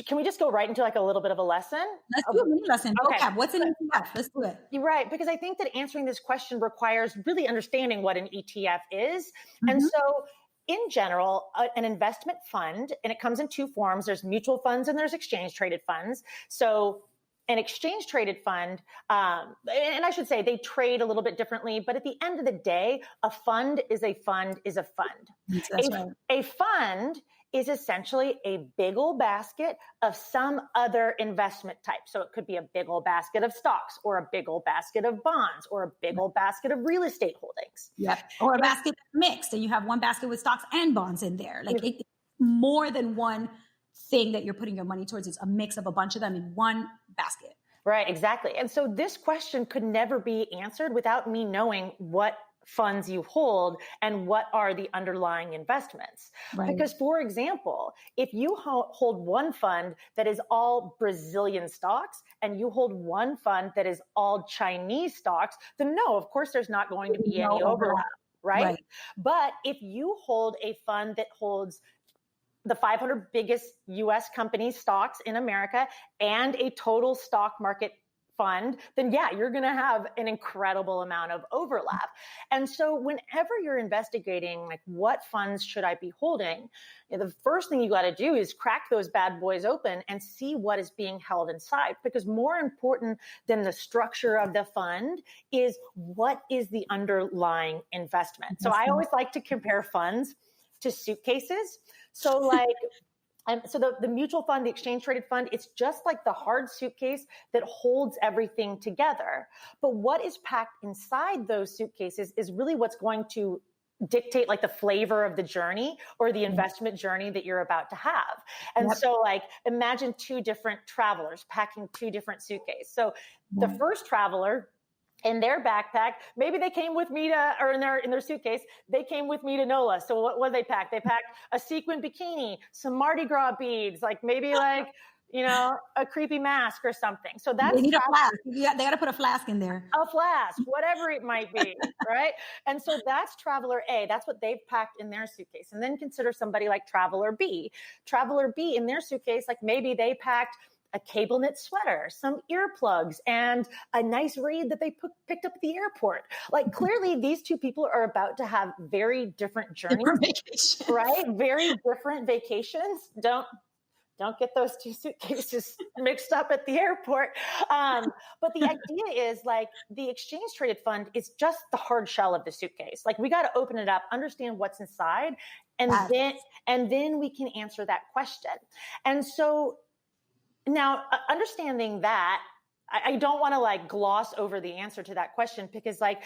can we just go right into like a little bit of a lesson? Let's do a mini lesson. Okay. What's an ETF? Let's do it. You're right, because I think that answering this question requires really understanding what an ETF is. And so in general, an investment fund, and it comes in 2 forms. There's mutual funds and there's exchange traded funds. So an exchange traded fund, and I should say they trade a little bit differently, but at the end of the day, a fund is a fund is a fund. That's right. A fund is essentially a big old basket of some other investment type. So it could be a big old basket of stocks, or a big old basket of bonds, or a big old basket of real estate holdings. Or a basket mixed, and you have one basket with stocks and bonds in there. Like it's more than one thing that you're putting your money towards. It's a mix of a bunch of them in one basket. Right, exactly. And so this question could never be answered without me knowing what funds you hold and what are the underlying investments. Right. Because, for example, if you hold one fund that is all Brazilian stocks and you hold one fund that is all Chinese stocks, then no, of course, there's not going to be any overlap, right? But if you hold a fund that holds the 500 biggest US companies stocks in America and a total stock market fund, then yeah, you're going to have an incredible amount of overlap. And so whenever you're investigating, like, what funds should I be holding, the first thing you got to do is crack those bad boys open and see what is being held inside. Because more important than the structure of the fund is what is the underlying investment. So I always like to compare funds to suitcases. So like, so the mutual fund, the exchange traded fund, it's just like the hard suitcase that holds everything together. But what is packed inside those suitcases is really what's going to dictate like the flavor of the journey or the investment journey that you're about to have. And so like, imagine 2 different travelers packing 2 different suitcases. So the first traveler, in their backpack, maybe they came with me to, or in their suitcase, they came with me to NOLA. So what did they pack? They packed a sequin bikini, some Mardi Gras beads, like maybe like, you know, a creepy mask or something. So that's— They need a flask. They got to put a flask in there. A flask, whatever it might be, right? And so that's traveler A. That's what they've packed in their suitcase. And then consider somebody like traveler B. Traveler B in their suitcase, like maybe they packed a cable knit sweater, some earplugs, and a nice read that they picked up at the airport. Like, clearly these 2 people are about to have very different journeys, right? Very different vacations. Don't get those 2 suitcases mixed up at the airport. But the idea is like the exchange traded fund is just the hard shell of the suitcase. Like, we got to open it up, understand what's inside, and then we can answer that question. And so now, understanding that, I don't want to like gloss over the answer to that question, because like,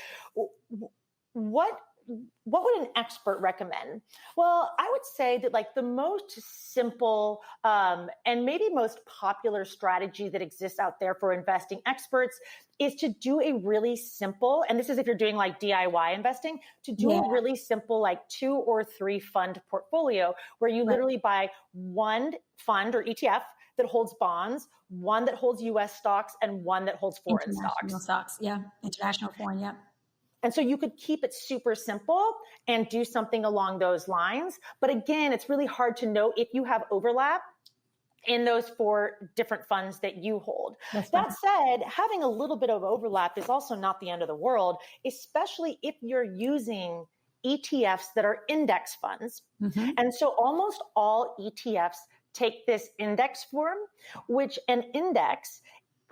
what would an expert recommend? Well, I would say that like the most simple and maybe most popular strategy that exists out there for investing experts is to do a really simple, and this is if you're doing like DIY investing, to do a really simple like 2 or 3 fund portfolio where you literally buy one fund or ETF that holds bonds, one that holds US stocks, and one that holds foreign stocks. International foreign, And so you could keep it super simple and do something along those lines. But again, it's really hard to know if you have overlap in those 4 different funds that you hold. That said, having a little bit of overlap is also not the end of the world, especially if you're using ETFs that are index funds. And so almost all ETFs take this index form, which an index,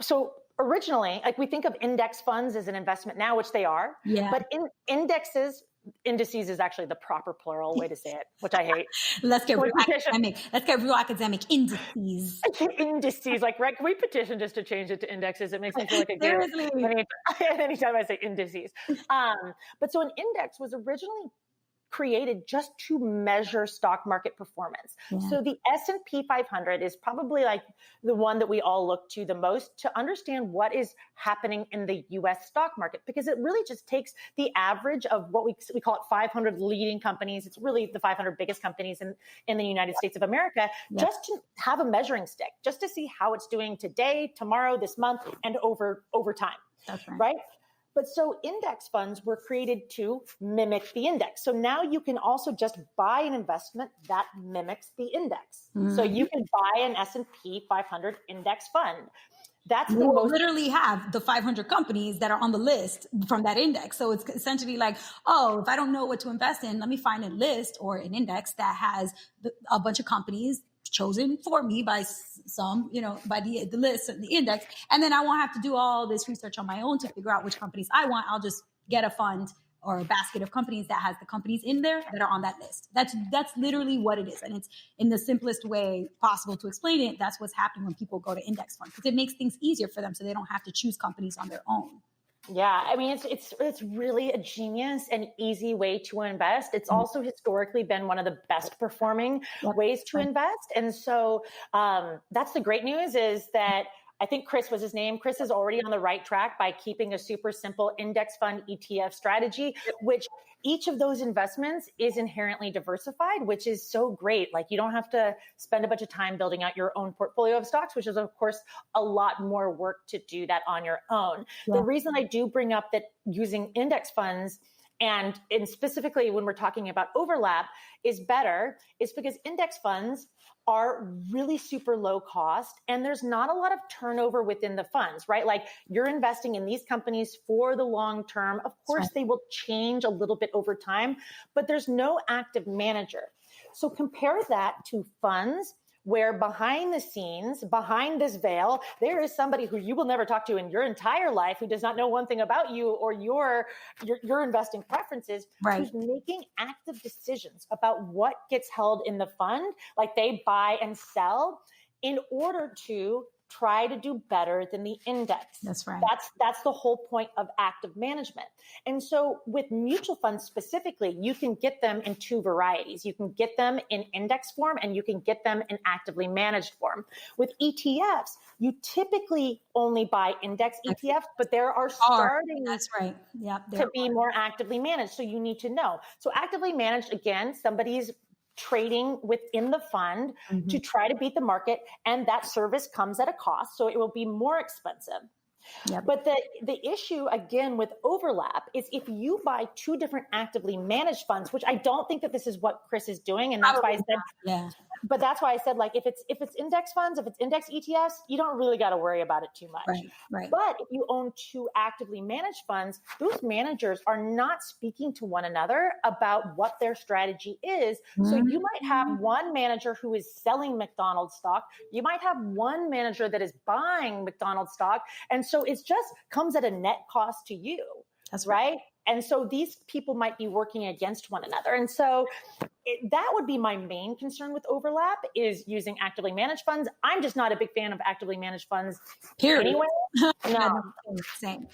so originally, like, we think of index funds as an investment now, which they are, but indices is actually the proper plural way to say it, which I hate. Let's get real academic. Indices. Indices, like, right? Can we petition just to change it to indexes? It makes me feel like a gear anytime I say indices. But so an index was originally created just to measure stock market performance. Yeah. So the S&P 500 is probably like the one that we all look to the most to understand what is happening in the US stock market, because it really just takes the average of what we call it 500 leading companies. It's really the 500 biggest companies in the United States of America, just to have a measuring stick, just to see how it's doing today, tomorrow, this month, and over time. That's right? But so index funds were created to mimic the index. So now you can also just buy an investment that mimics the index. So you can buy an S&P 500 index fund. That's the most literally have the 500 companies that are on the list from that index. So it's essentially like, oh, if I don't know what to invest in, let me find a list or an index that has a bunch of companies chosen for me by some, by the list and the index. And then I won't have to do all this research on my own to figure out which companies I want. I'll just get a fund or a basket of companies that has the companies in there that are on that list. That's literally what it is. And it's in the simplest way possible to explain it. That's what's happening when people go to index funds, because it makes things easier for them so they don't have to choose companies on their own. Yeah, I mean, it's really a genius and easy way to invest. It's also historically been one of the best performing ways to invest. And so that's the great news, is that I think Chris was his name. Chris is already on the right track by keeping a super simple index fund ETF strategy, which each of those investments is inherently diversified, which is so great. Like, you don't have to spend a bunch of time building out your own portfolio of stocks, which is, of course, a lot more work to do that on your own. Yeah. The reason I do bring up that using index funds and specifically when we're talking about overlap is better is because index funds are really super low cost and there's not a lot of turnover within the funds, right? Like, you're investing in these companies for the long term. Of course, they will change a little bit over time, but there's no active manager. So compare that to funds where behind the scenes, behind this veil, there is somebody who you will never talk to in your entire life, who does not know one thing about you or your investing preferences, who's making active decisions about what gets held in the fund. Like, they buy and sell in order to try to do better than the index. That's right. That's the whole point of active management. And so with mutual funds specifically, you can get them in two varieties. You can get them in index form and you can get them in actively managed form. With ETFs, you typically only buy index ETFs, but there are starting to be more actively managed. So you need to know. So actively managed, again, somebody's trading within the fund to try to beat the market, and that service comes at a cost, so it will be more expensive. Yep. But the issue again with overlap is if you buy two different actively managed funds, which I don't think that this is what Chris is doing, and that's why I said but that's why I said, like, if it's index funds, if it's index ETFs, you don't really got to worry about it too much. Right. But if you own two actively managed funds, those managers are not speaking to one another about what their strategy is. So you might have one manager who is selling McDonald's stock. You might have one manager that is buying McDonald's stock. And so it just comes at a net cost to you. That's right. And so these people might be working against one another. And so that would be my main concern with overlap, is using actively managed funds. I'm just not a big fan of actively managed funds. Period. Anyway. No. Same.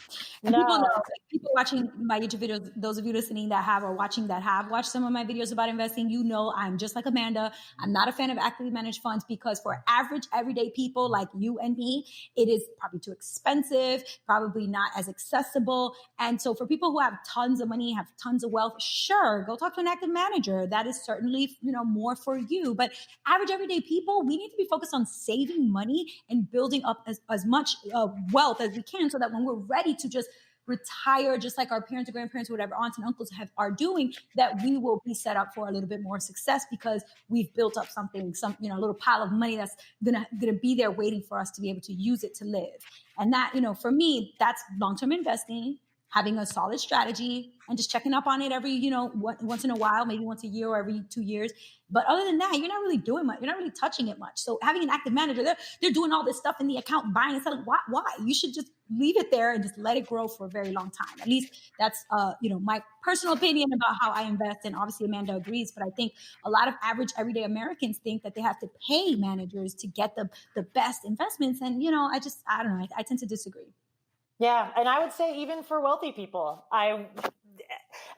And people know, people watching my YouTube videos, those of you listening that have or watching that have watched some of my videos about investing, you know I'm just like Amanda. I'm not a fan of actively managed funds because for average everyday people like you and me, it is probably too expensive, probably not as accessible. And so for people who have tons of money, have tons of wealth, sure, go talk to an active manager. That is certainly, more for you. But average everyday people, we need to be focused on saving money and building up as much wealth as we can, so that when we're ready to just retire, just like our parents or grandparents or whatever aunts and uncles are doing, that we will be set up for a little bit more success because we've built up a little pile of money that's gonna be there waiting for us to be able to use it to live. And that, for me, that's long-term investing, having a solid strategy and just checking up on it every, once in a while, maybe once a year or every 2 years. But other than that, you're not really doing much. You're not really touching it much. So having an active manager, they're doing all this stuff in the account, buying and selling. Why? You should just leave it there and just let it grow for a very long time. At least that's, my personal opinion about how I invest. And obviously Amanda agrees, but I think a lot of average everyday Americans think that they have to pay managers to get the best investments. And, I don't know. I tend to disagree. Yeah. And I would say even for wealthy people,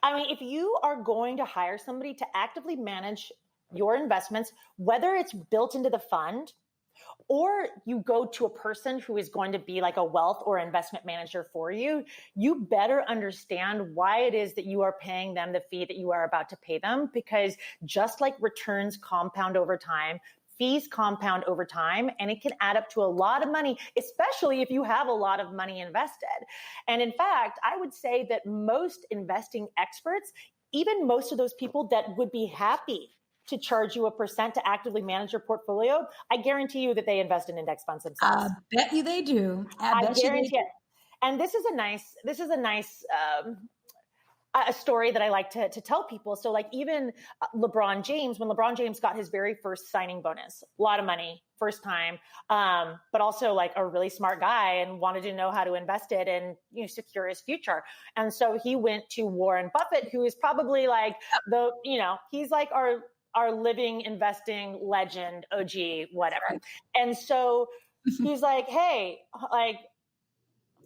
I mean, if you are going to hire somebody to actively manage your investments, whether it's built into the fund or you go to a person who is going to be like a wealth or investment manager for you, you better understand why it is that you are paying them the fee that you are about to pay them. Because just like returns compound over time, fees compound over time, and it can add up to a lot of money, especially if you have a lot of money invested. And in fact, I would say that most investing experts, even most of those people that would be happy to charge you a percent to actively manage your portfolio, I guarantee you that they invest in index funds themselves. I bet you they do. I guarantee it. And this is a nice a story that I like to tell people. So like even LeBron James, when LeBron James got his very first signing bonus, a lot of money, first time, but also like a really smart guy and wanted to know how to invest it and secure his future. And so he went to Warren Buffett, who is probably like he's like our living investing legend, OG, whatever. And so he's like, hey, like,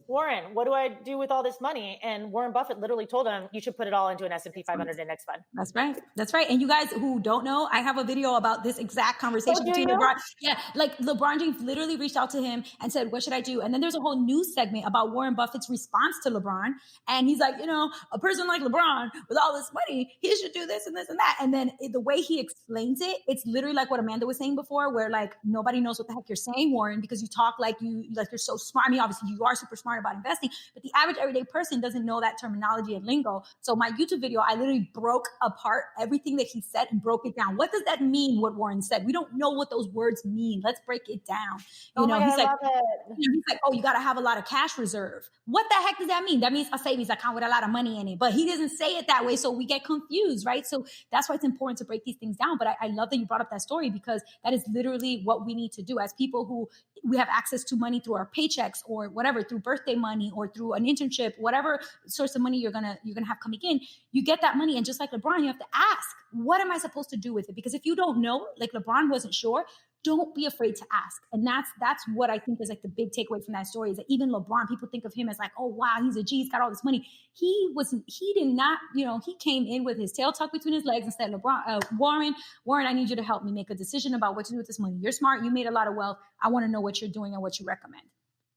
Warren, what do I do with all this money? And Warren Buffett literally told him, you should put it all into an S&P 500 index fund. That's right. That's right. And you guys who don't know, I have a video about this exact conversation between LeBron. Yeah. Like LeBron James literally reached out to him and said, what should I do? And then there's a whole news segment about Warren Buffett's response to LeBron. And he's like, a person like LeBron with all this money, he should do this and this and that. And then the way he explains it, it's literally like what Amanda was saying before, where like nobody knows what the heck you're saying, Warren, because you talk like you're so smart. I mean, obviously you are super smart about investing, but the average everyday person doesn't know that terminology and lingo. So my YouTube video, I literally broke apart everything that he said and broke it down. What does that mean? What Warren said? We don't know what those words mean. Let's break it down. He's like, oh, you got to have a lot of cash reserve. What the heck does that mean? That means a savings account with a lot of money in it, but he doesn't say it that way. So we get confused, right? So that's why it's important to break these things down. But I love that you brought up that story, because that is literally what we need to do as people who we have access to money through our paychecks or whatever, through birthday money or through an internship, whatever source of money you're gonna have coming in. You get that money, and just like LeBron, you have to ask, what am I supposed to do with it? Because if you don't know, like LeBron wasn't sure, don't be afraid to ask. And that's what I think is like the big takeaway from that story, is that even LeBron, people think of him as like, oh wow, he's a G, he's got all this money. He did not, he came in with his tail tucked between his legs and said, Warren, I need you to help me make a decision about what to do with this money. You're smart, you made a lot of wealth. I want to know what you're doing and what you recommend.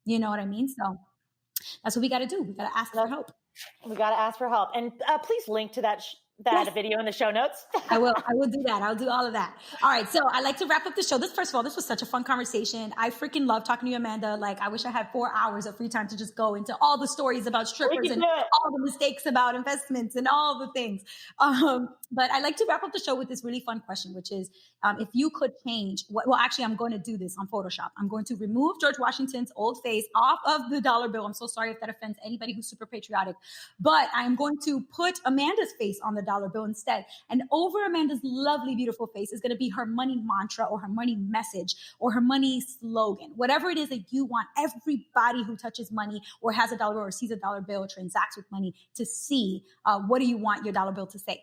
You know what I mean? So that's what we got to do. We got to ask for help. We got to ask for help. And please link to that video in the show notes. I will do that. I'll do all of that. All right. So I like to wrap up the show. First of all, this was such a fun conversation. I freaking love talking to you, Amanda. Like, I wish I had 4 hours of free time to just go into all the stories about strippers and all the mistakes about investments and all the things. But I like to wrap up the show with this really fun question, which is, if you could change actually, I'm going to do this on Photoshop. I'm going to remove George Washington's old face off of the dollar bill. I'm so sorry if that offends anybody who's super patriotic, but I'm going to put Amanda's face on the dollar bill instead. And over Amanda's lovely, beautiful face is going to be her money mantra or her money message or her money slogan, whatever it is that you want everybody who touches money or has a dollar bill or sees a dollar bill or transacts with money to see. What do you want your dollar bill to say?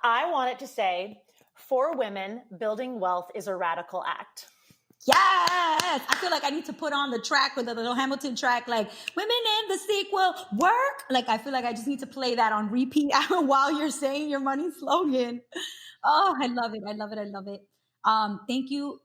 I want it to say, for women, building wealth is a radical act. Yes. I feel like I need to put on the track with the little Hamilton track, like women in the sequel work. Like, I feel like I just need to play that on repeat while you're saying your money slogan. Oh, I love it. I love it. I love it. Thank you,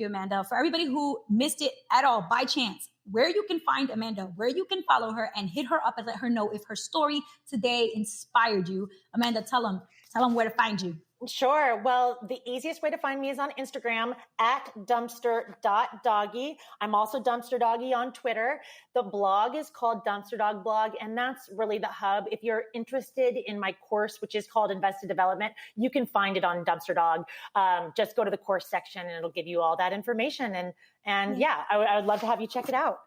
Amanda. For everybody who missed it at all by chance, where you can find Amanda, where you can follow her and hit her up and let her know if her story today inspired you. Amanda, tell them where to find you. Sure. Well, the easiest way to find me is on Instagram at dumpster.doggy. I'm also Dumpster Doggy on Twitter. The blog is called Dumpster Dog Blog, and that's really the hub. If you're interested in my course, which is called Invested Development, you can find it on Dumpster Dog. Just go to the course section and it'll give you all that information. And yeah, I would love to have you check it out.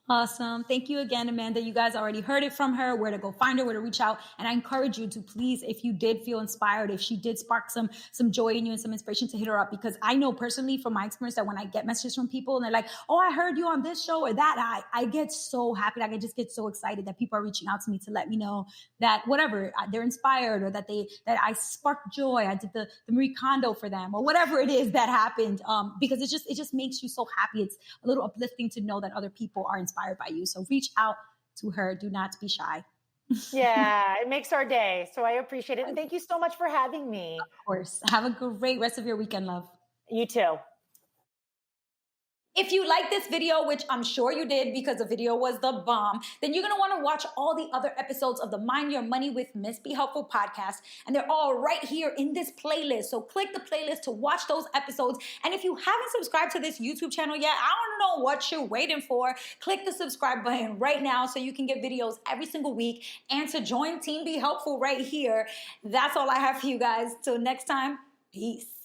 Awesome. Thank you again, Amanda. You guys already heard it from her, where to go find her, where to reach out. And I encourage you to please, if you did feel inspired, if she did spark some joy in you and some inspiration, to hit her up. Because I know personally from my experience that when I get messages from people and they're like, oh, I heard you on this show or that, I get so happy. Like, I just get so excited that people are reaching out to me to let me know that whatever, they're inspired, or that I sparked joy. I did the Marie Kondo for them, or whatever it is that happened. Because it just makes you so happy. It's a little uplifting to know that other people are inspired by you. So reach out to her. Do not be shy. Yeah, it makes our day. So I appreciate it. And thank you so much for having me. Of course. Have a great rest of your weekend, love. You too. If you like this video, which I'm sure you did because the video was the bomb, then you're going to want to watch all the other episodes of the Mind Your Money with MissBeHelpful podcast. And they're all right here in this playlist. So click the playlist to watch those episodes. And if you haven't subscribed to this YouTube channel yet, I don't know what you're waiting for. Click the subscribe button right now so you can get videos every single week and to join Team Be Helpful right here. That's all I have for you guys. Till next time, peace.